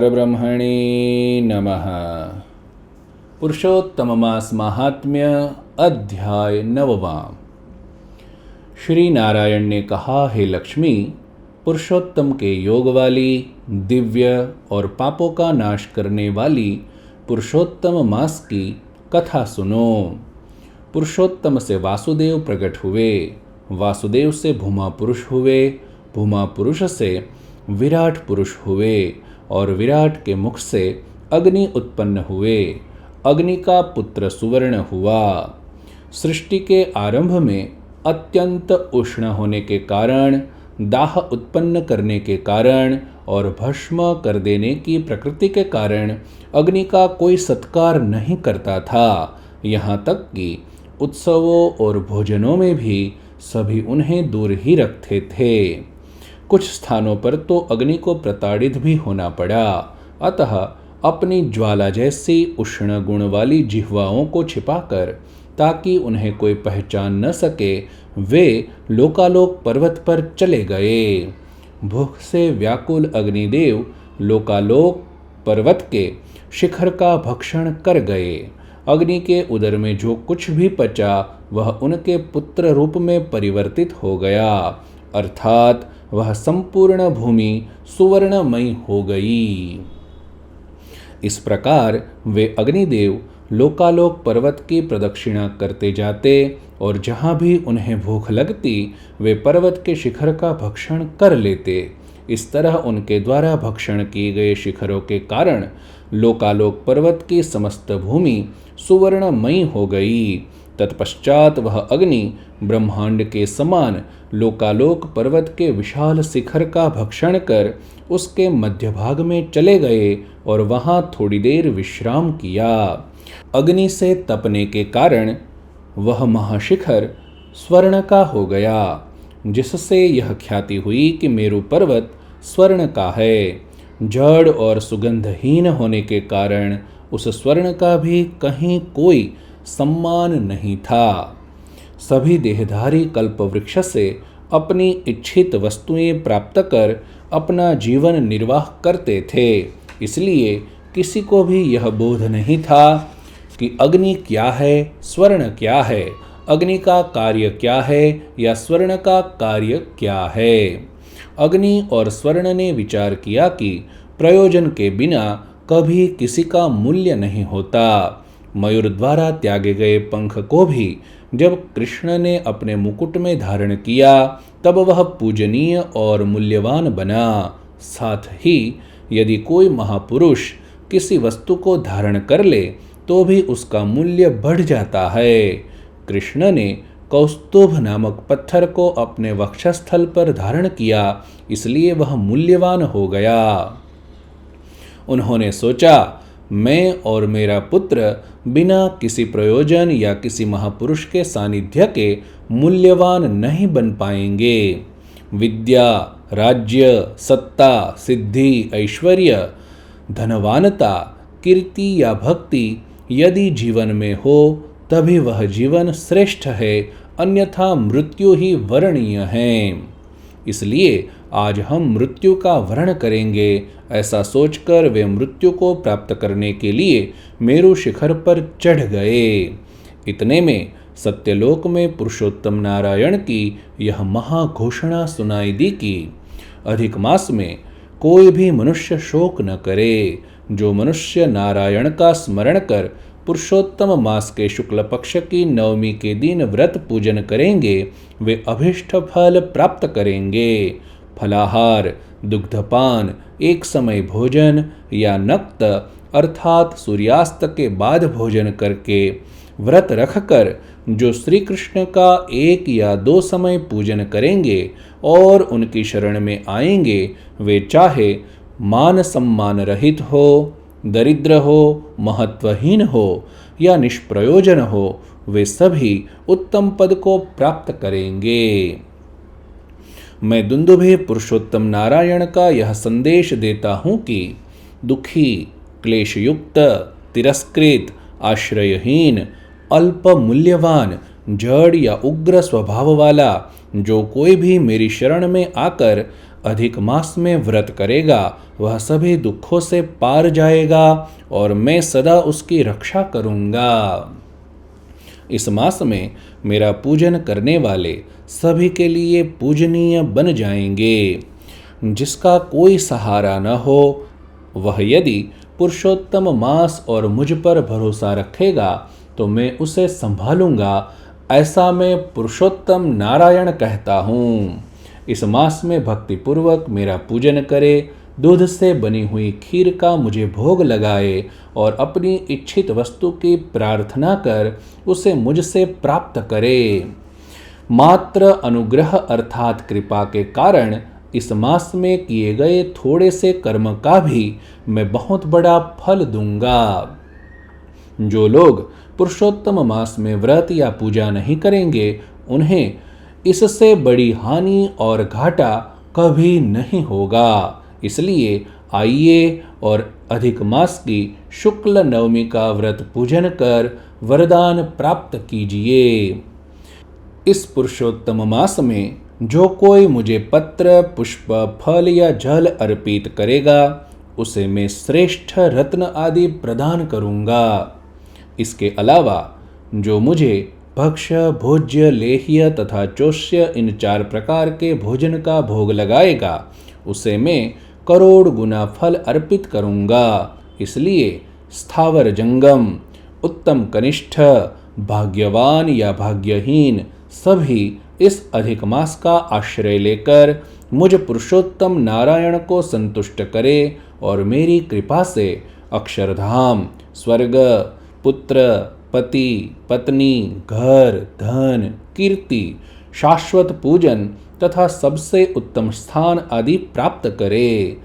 परब्रह्मणे नमः। पुरुषोत्तम मास महात्म्य अध्याय 9। श्री नारायण ने कहा, हे लक्ष्मी, पुरुषोत्तम के योग वाली, दिव्य और पापों का नाश करने वाली पुरुषोत्तम मास की कथा सुनो। पुरुषोत्तम से वासुदेव प्रकट हुए, वासुदेव से भूमा पुरुष हुए, भूमा पुरुष से विराट पुरुष हुए और विराट के मुख से अग्नि उत्पन्न हुए। अग्नि का पुत्र सुवर्ण हुआ। सृष्टि के आरंभ में अत्यंत उष्ण होने के कारण, दाह उत्पन्न करने के कारण और भस्म कर देने की प्रकृति के कारण अग्नि का कोई सत्कार नहीं करता था। यहाँ तक कि उत्सवों और भोजनों में भी सभी उन्हें दूर ही रखते थे। कुछ स्थानों पर तो अग्नि को प्रताड़ित भी होना पड़ा। अतः अपनी ज्वाला जैसी उष्ण गुण वाली जिह्वाओं को छिपाकर, ताकि उन्हें कोई पहचान न सके, वे लोकालोक पर्वत पर चले गए। भूख से व्याकुल अग्निदेव लोकालोक पर्वत के शिखर का भक्षण कर गए। अग्नि के उदर में जो कुछ भी पचा वह उनके पुत्र रूप में परिवर्तित हो गया, अर्थात वह संपूर्ण भूमि सुवर्णमयी हो गई। इस प्रकार वे अग्निदेव लोकालोक पर्वत की प्रदक्षिणा करते जाते और जहाँ भी उन्हें भूख लगती वे पर्वत के शिखर का भक्षण कर लेते। इस तरह उनके द्वारा भक्षण किए गए शिखरों के कारण लोकालोक पर्वत की समस्त भूमि सुवर्णमयी हो गई। तत्पश्चात वह अग्नि ब्रह्मांड के समान लोकालोक पर्वत के विशाल शिखर का भक्षण कर उसके मध्य भाग में चले गए और वहां थोड़ी देर विश्राम किया। अग्नि से तपने के कारण वह महाशिखर स्वर्ण का हो गया, जिससे यह ख्याति हुई कि मेरु पर्वत स्वर्ण का है। जड़ और सुगंधहीन होने के कारण उस स्वर्ण का भी कहीं कोई सम्मान नहीं था। सभी देहधारी कल्पवृक्ष से अपनी इच्छित वस्तुएं प्राप्त कर अपना जीवन निर्वाह करते थे। इसलिए किसी को भी यह बोध नहीं था कि अग्नि क्या है, स्वर्ण क्या है, अग्नि का कार्य क्या है या स्वर्ण का कार्य क्या है। अग्नि और स्वर्ण ने विचार किया कि प्रयोजन के बिना कभी किसी का मूल्य नहीं होता। मयूर द्वारा त्यागे गए पंख को भी जब कृष्ण ने अपने मुकुट में धारण किया तब वह पूजनीय और मूल्यवान बना। साथ ही यदि कोई महापुरुष किसी वस्तु को धारण कर ले तो भी उसका मूल्य बढ़ जाता है। कृष्ण ने कौस्तुभ नामक पत्थर को अपने वक्षस्थल पर धारण किया, इसलिए वह मूल्यवान हो गया। उन्होंने सोचा, मैं और मेरा पुत्र बिना किसी प्रयोजन या किसी महापुरुष के सानिध्य के मूल्यवान नहीं बन पाएंगे। विद्या, राज्य, सत्ता, सिद्धि, ऐश्वर्य, धनवानता, कीर्ति या भक्ति यदि जीवन में हो तभी वह जीवन श्रेष्ठ है, अन्यथा मृत्यु ही वरणीय है। इसलिए आज हम मृत्यु का वरण करेंगे। ऐसा सोचकर वे मृत्यु को प्राप्त करने के लिए मेरु शिखर पर चढ़ गए। इतने में सत्यलोक में पुरुषोत्तम नारायण की यह महाघोषणा सुनाई दी कि अधिक मास में कोई भी मनुष्य शोक न करे। जो मनुष्य नारायण का स्मरण कर पुरुषोत्तम मास के शुक्ल पक्ष की नवमी के दिन व्रत पूजन करेंगे वे अभीष्ट फल प्राप्त करेंगे। फलाहार, दुग्धपान, एक समय भोजन या नक्त अर्थात सूर्यास्त के बाद भोजन करके व्रत रखकर जो श्री कृष्ण का एक या दो समय पूजन करेंगे और उनकी शरण में आएंगे वे चाहे मान सम्मान रहित हो, दरिद्र हो, महत्वहीन हो या निष्प्रयोजन हो, वे सभी उत्तम पद को प्राप्त करेंगे। मैं दुंदुभे पुरुषोत्तम नारायण का यह संदेश देता हूँ कि दुखी, क्लेशयुक्त, तिरस्कृत, आश्रयहीन, अल्प मूल्यवान, जड़ या उग्र स्वभाव वाला जो कोई भी मेरी शरण में आकर अधिक मास में व्रत करेगा वह सभी दुखों से पार जाएगा और मैं सदा उसकी रक्षा करूंगा। इस मास में मेरा पूजन करने वाले सभी के लिए पूजनीय बन जाएंगे। जिसका कोई सहारा न हो वह यदि पुरुषोत्तम मास और मुझ पर भरोसा रखेगा तो मैं उसे संभालूंगा, ऐसा मैं पुरुषोत्तम नारायण कहता हूँ। इस मास में भक्तिपूर्वक मेरा पूजन करे, दूध से बनी हुई खीर का मुझे भोग लगाए और अपनी इच्छित वस्तु की प्रार्थना कर उसे मुझसे प्राप्त करे। मात्र अनुग्रह अर्थात कृपा के कारण इस मास में किए गए थोड़े से कर्म का भी मैं बहुत बड़ा फल दूंगा। जो लोग पुरुषोत्तम मास में व्रत या पूजा नहीं करेंगे उन्हें इससे बड़ी हानि और घाटा कभी नहीं होगा। इसलिए आइए और अधिक मास की शुक्ल नवमी का व्रत पूजन कर वरदान प्राप्त कीजिए। इस पुरुषोत्तम मास में जो कोई मुझे पत्र, पुष्प, फल या जल अर्पित करेगा उसे मैं श्रेष्ठ रत्न आदि प्रदान करूंगा। इसके अलावा जो मुझे भक्ष्य, भोज्य, लेह्य तथा चोष्य इन 4 प्रकार के भोजन का भोग लगाएगा उसे मैं करोड़ गुना फल अर्पित करूंगा। इसलिए स्थावर जंगम, उत्तम कनिष्ठ, भाग्यवान या भाग्यहीन सभी इस अधिक मास का आश्रय लेकर मुझ पुरुषोत्तम नारायण को संतुष्ट करे और मेरी कृपा से अक्षरधाम, स्वर्ग, पुत्र, पति, पत्नी, घर, धन, कीर्ति, शाश्वत पूजन तथा सबसे उत्तम स्थान आदि प्राप्त करे।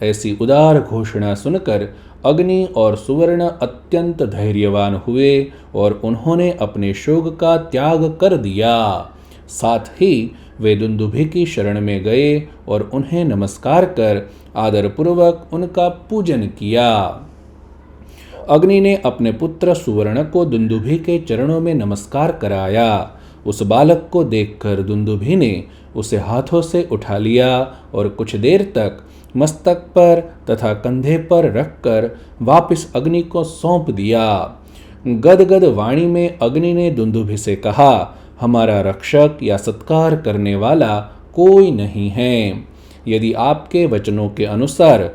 ऐसी उदार घोषणा सुनकर अग्नि और सुवर्ण अत्यंत धैर्यवान हुए और उन्होंने अपने शोक का त्याग कर दिया। साथ ही वे दुंदुभि की शरण में गए और उन्हें नमस्कार कर आदरपूर्वक उनका पूजन किया। अग्नि ने अपने पुत्र सुवर्ण को दुंदुभि के चरणों में नमस्कार कराया। उस बालक को देखकर दुंदुभि ने उसे हाथों से उठा लिया और कुछ देर तक मस्तक पर तथा कंधे पर रखकर वापस अग्नि को सौंप दिया। गदगद वाणी में अग्नि ने दुंदुभि से कहा, हमारा रक्षक या सत्कार करने वाला कोई नहीं है। यदि आपके वचनों के अनुसार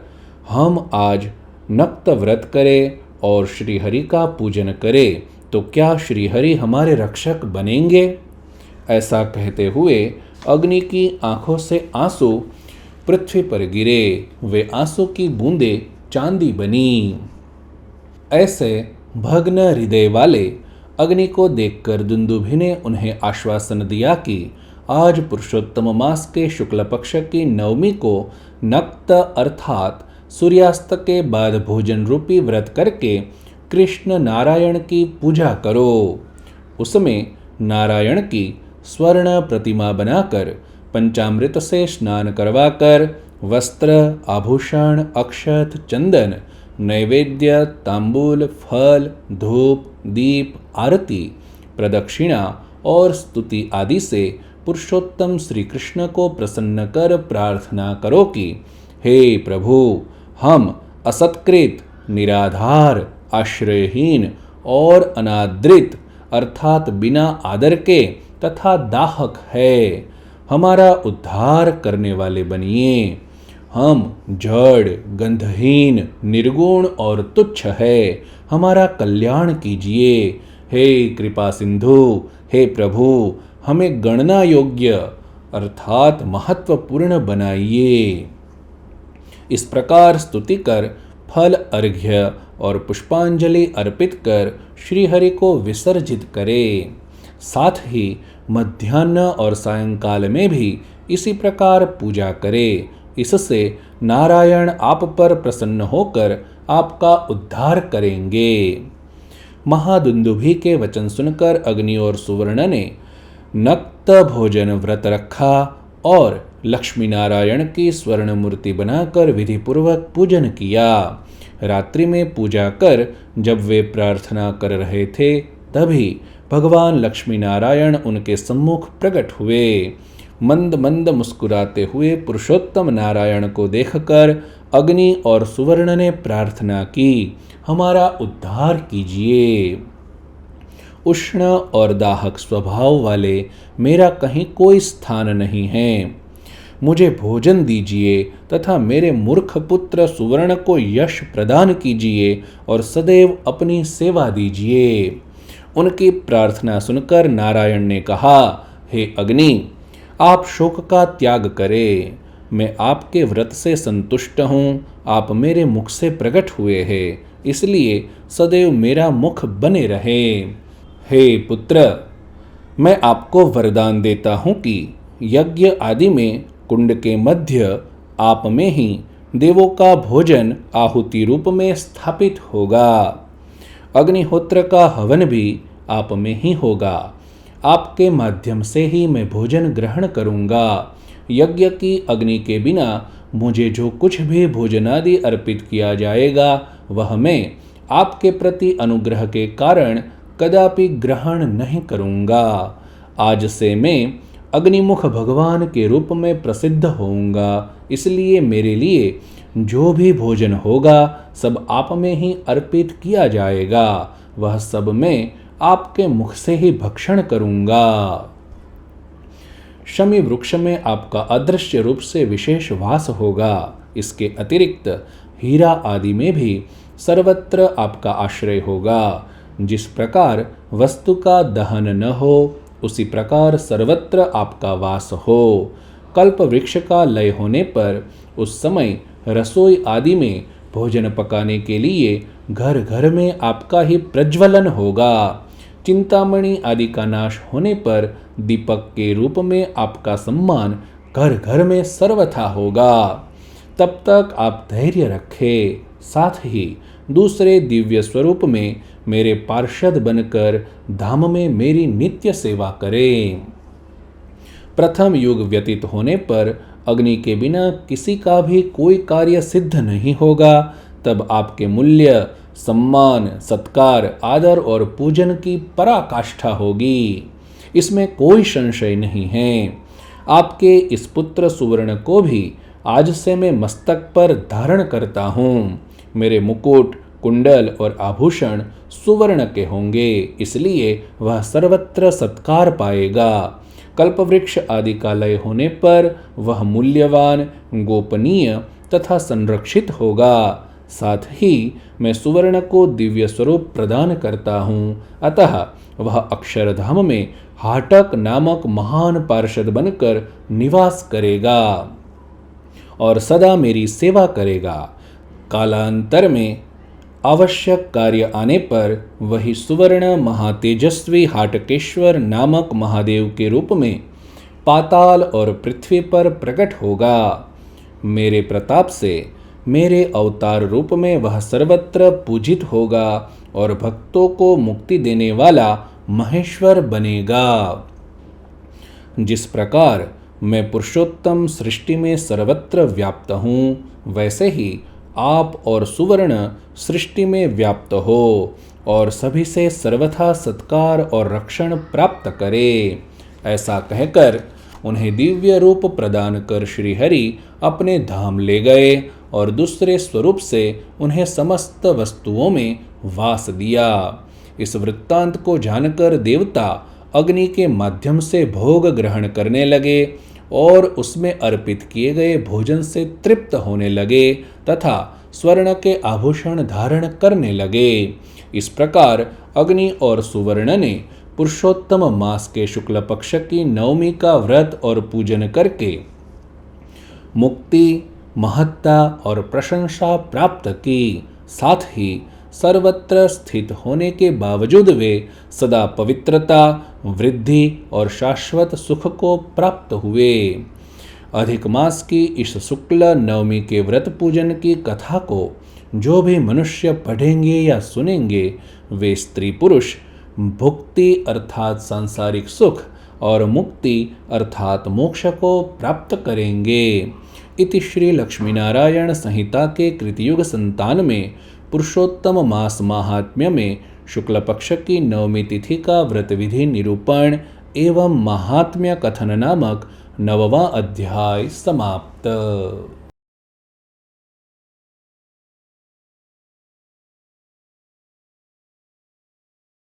हम आज नक्त व्रत करें और श्रीहरि का पूजन करें तो क्या श्रीहरि हमारे रक्षक बनेंगे? ऐसा कहते हुए अग्नि की आंखों से आंसू पृथ्वी पर गिरे। वे आंसू की बूंदें चांदी बनी। ऐसे भग्न हृदय वाले अग्नि को देखकर दुंदुभि ने उन्हें आश्वासन दिया कि आज पुरुषोत्तम मास के शुक्ल पक्ष की नवमी को नक्त अर्थात सूर्यास्त के बाद भोजन रूपी व्रत करके कृष्ण नारायण की पूजा करो। उसमें नारायण की स्वर्ण प्रतिमा बनाकर पंचामृत से स्नान करवाकर वस्त्र, आभूषण, अक्षत, चंदन, नैवेद्य, तांबूल, फल, धूप, दीप, आरती, प्रदक्षिणा और स्तुति आदि से पुरुषोत्तम श्री कृष्ण को प्रसन्न कर प्रार्थना करो कि हे प्रभु, हम असत्कृत, निराधार, आश्रयहीन और अनादृत अर्थात बिना आदर के तथा दाहक है, हमारा उद्धार करने वाले बनिए। हम जड़, गंधहीन, निर्गुण और तुच्छ है, हमारा कल्याण कीजिए। हे कृपा सिंधु, हे प्रभु, हमें गणना योग्य अर्थात महत्वपूर्ण बनाइए। इस प्रकार स्तुति कर फल, अर्घ्य और पुष्पांजलि अर्पित कर श्रीहरि को विसर्जित करें। साथ ही मध्याह्न और सायंकाल में भी इसी प्रकार पूजा करें। इससे नारायण आप पर प्रसन्न होकर आपका उद्धार करेंगे। महादुंदुभि के वचन सुनकर अग्नि और सुवर्ण ने नक्त भोजन व्रत रखा और लक्ष्मी नारायण की स्वर्ण मूर्ति बनाकर विधिपूर्वक पूजन किया। रात्रि में पूजा कर जब वे प्रार्थना कर रहे थे तभी भगवान लक्ष्मी नारायण उनके सम्मुख प्रकट हुए। मंद मंद मुस्कुराते हुए पुरुषोत्तम नारायण को देखकर अग्नि और सुवर्ण ने प्रार्थना की, हमारा उद्धार कीजिए। उष्ण और दाहक स्वभाव वाले मेरा कहीं कोई स्थान नहीं है। मुझे भोजन दीजिए तथा मेरे मूर्ख पुत्र सुवर्ण को यश प्रदान कीजिए और सदैव अपनी सेवा दीजिए। उनकी प्रार्थना सुनकर नारायण ने कहा, हे अग्नि, आप शोक का त्याग करें। मैं आपके व्रत से संतुष्ट हूँ। आप मेरे मुख से प्रकट हुए हैं, इसलिए सदैव मेरा मुख बने रहे। हे पुत्र, मैं आपको वरदान देता हूँ कि यज्ञ आदि में कुंड के मध्य आप में ही देवों का भोजन आहुति रूप में स्थापित होगा। अग्निहोत्र का हवन भी आप में ही होगा। आपके माध्यम से ही मैं भोजन ग्रहण करूंगा। यज्ञ की अग्नि के बिना मुझे जो कुछ भी भोजनादि अर्पित किया जाएगा वह मैं आपके प्रति अनुग्रह के कारण कदापि ग्रहण नहीं करूंगा। आज से मैं अग्निमुख भगवान के रूप में प्रसिद्ध होऊंगा, इसलिए मेरे लिए जो भी भोजन होगा सब आप में ही अर्पित किया जाएगा। वह सब मैं आपके मुख से ही भक्षण करूंगा। शमी वृक्ष में आपका अदृश्य रूप से विशेष वास होगा। इसके अतिरिक्त हीरा आदि में भी सर्वत्र आपका आश्रय होगा। जिस प्रकार वस्तु का दहन न हो उसी प्रकार सर्वत्र आपका वास हो। कल्प वृक्ष का लय होने पर उस समय रसोई आदि में भोजन पकाने के लिए घर घर में आपका ही प्रज्वलन होगा। चिंतामणि आदि का नाश होने पर दीपक के रूप में आपका सम्मान घर घर में सर्वथा होगा। तब तक आप धैर्य रखें, साथ ही दूसरे दिव्य स्वरूप में मेरे पार्षद बनकर धाम में मेरी नित्य सेवा करें। प्रथम युग व्यतीत होने पर अग्नि के बिना किसी का भी कोई कार्य सिद्ध नहीं होगा। तब आपके मूल्य, सम्मान, सत्कार, आदर और पूजन की पराकाष्ठा होगी, इसमें कोई संशय नहीं है। आपके इस पुत्र सुवर्ण को भी आज से मैं मस्तक पर धारण करता हूँ। मेरे मुकुट, कुंडल और आभूषण सुवर्ण के होंगे, इसलिए वह सर्वत्र सत्कार पाएगा। कल्पवृक्ष आदि का लय होने पर वह मूल्यवान, गोपनीय तथा संरक्षित होगा। साथ ही मैं सुवर्ण को दिव्य स्वरूप प्रदान करता हूँ, अतः वह अक्षरधाम में हाटक नामक महान पार्षद बनकर निवास करेगा और सदा मेरी सेवा करेगा। कालांतर में आवश्यक कार्य आने पर वही सुवर्ण महातेजस्वी हाटकेश्वर नामक महादेव के रूप में पाताल और पृथ्वी पर प्रकट होगा। मेरे प्रताप से मेरे अवतार रूप में वह सर्वत्र पूजित होगा और भक्तों को मुक्ति देने वाला महेश्वर बनेगा। जिस प्रकार मैं पुरुषोत्तम सृष्टि में सर्वत्र व्याप्त हूँ, वैसे ही आप और सुवर्ण सृष्टि में व्याप्त हो और सभी से सर्वथा सत्कार और रक्षण प्राप्त करे। ऐसा कहकर उन्हें दिव्य रूप प्रदान कर श्रीहरि अपने धाम ले गए और दूसरे स्वरूप से उन्हें समस्त वस्तुओं में वास दिया। इस वृत्तांत को जानकर देवता अग्नि के माध्यम से भोग ग्रहण करने लगे और उसमें अर्पित किए गए भोजन से तृप्त होने लगे तथा स्वर्ण के आभूषण धारण करने लगे। इस प्रकार अग्नि और सुवर्ण ने पुरुषोत्तम मास के शुक्ल पक्ष की नवमी का व्रत और पूजन करके मुक्ति, महत्ता और प्रशंसा प्राप्त की। साथ ही सर्वत्र स्थित होने के बावजूद वे सदा पवित्रता, वृद्धि और शाश्वत सुख को प्राप्त हुए। अधिक मास की इस शुक्ल नवमी के व्रत पूजन की कथा को जो भी मनुष्य पढ़ेंगे या सुनेंगे, वे स्त्री पुरुष भुक्ति अर्थात सांसारिक सुख और मुक्ति अर्थात मोक्ष को प्राप्त करेंगे। इति श्री लक्ष्मीनारायण संहिता के कृतयुग संतान में पुरुषोत्तम मास महात्म्य में शुक्ल पक्ष की नवमी तिथि का व्रत विधि निरूपण एवं महात्म्य कथन नामक 9वां अध्याय समाप्त।